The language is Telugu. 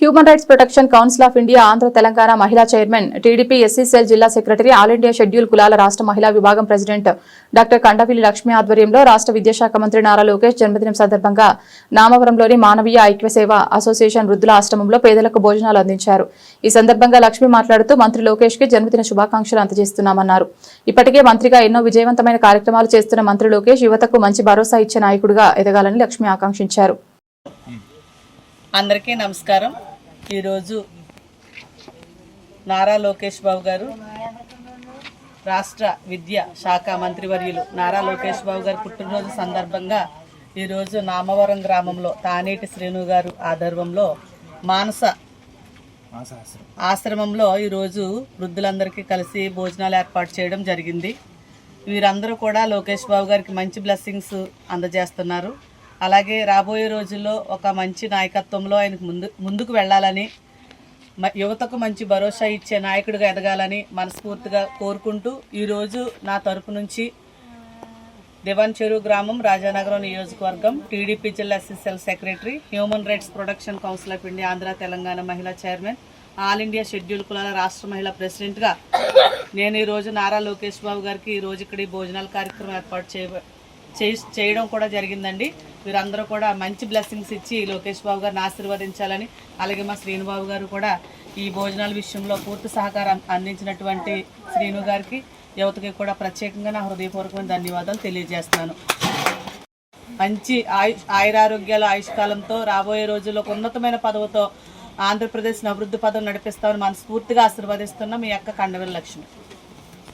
Human rights protection council of India Andhra Telangana మహిళా చైర్మన్ టీడీపీ ఎస్సీ సెల్ జిల్లా సెక్రటరీ ఆల్ ఇండియా షెడ్యూల్ కులాల రాష్ట్ర మహిళా విభాగం ప్రెసిడెంట్ డాక్టర్ కండవిల్లి లక్ష్మి ఆధ్వర్యంలో రాష్ట్ర విద్యాశాఖ మంత్రి నారా లోకేష్ జన్మదినం సందర్భంగా నామవరంలోని మానవీయ ఐక్య సేవ అసోసియేషన్ వృద్ధుల ఆశ్రమంలో పేదలకు భోజనాలు అందించారు. ఈ సందర్భంగా లక్ష్మి మాట్లాడుతూ మంత్రి లోకేష్ కి జన్మదిన శుభాకాంక్షలు అందజేస్తున్నామన్నారు. ఇప్పటికే మంత్రిగా ఎన్నో విజయవంతమైన కార్యక్రమాలు చేస్తున్న మంత్రి లోకేష్ యువతకు మంచి భరోసా ఇచ్చే నాయకుడిగా ఎదగాలని లక్ష్మి ఆకాంక్షించారు. అందరికీ నమస్కారం. ఈరోజు నారా లోకేష్ బాబు గారు రాష్ట్ర విద్యా శాఖ మంత్రివర్యులు నారా లోకేష్ బాబు గారు పుట్టినరోజు సందర్భంగా ఈరోజు నామవరం గ్రామంలో తానేటి శ్రీను గారు ఆధ్వర్యంలో మానస ఆశ్రమంలో ఈరోజు వృద్ధులందరికీ కలిసి భోజనాలు ఏర్పాటు చేయడం జరిగింది. వీరందరూ కూడా లోకేష్ బాబు గారికి మంచి బ్లెస్సింగ్స్ అందజేస్తున్నారు. అలాగే రాబోయే రోజుల్లో ఒక మంచి నాయకత్వంలో ఆయనకు ముందుకు వెళ్ళాలని, యువతకు మంచి భరోసా ఇచ్చే నాయకుడిగా ఎదగాలని మనస్ఫూర్తిగా కోరుకుంటూ ఈరోజు నా తరపు నుంచి దివాన్ చెరువు గ్రామం రాజానగరం నియోజకవర్గం టీడీపీ జిల్లా SSL secretary human rights protection council of India Andhra Telangana మహిళా చైర్మన్ ఆల్ ఇండియా షెడ్యూల్ కులాల రాష్ట్ర మహిళా ప్రెసిడెంట్గా నేను ఈరోజు నారా లోకేష్ బాబు గారికి ఈరోజు ఇక్కడ ఈ భోజనాల కార్యక్రమం ఏర్పాటు చేయడం కూడా జరిగిందండి. వీరందరూ కూడా మంచి బ్లెస్సింగ్స్ ఇచ్చి లోకేష్ బాబు గారిని ఆశీర్వదించాలని, అలాగే మా శ్రీనుబాబు గారు కూడా ఈ భోజనాల విషయంలో పూర్తి సహకారం అందించినటువంటి శ్రీను గారికి, యువతకి కూడా ప్రత్యేకంగా నా హృదయపూర్వకమైన ధన్యవాదాలు తెలియజేస్తున్నాను. మంచి ఆయురారోగ్యాలు ఆయుష్కాలంతో రాబోయే రోజుల్లో ఉన్నతమైన పదవితో ఆంధ్రప్రదేశ్ని అభివృద్ధి పదం నడిపిస్తామని మనస్ఫూర్తిగా ఆశీర్వదిస్తున్న మీ అక్క కండవిల్లి లక్ష్మి.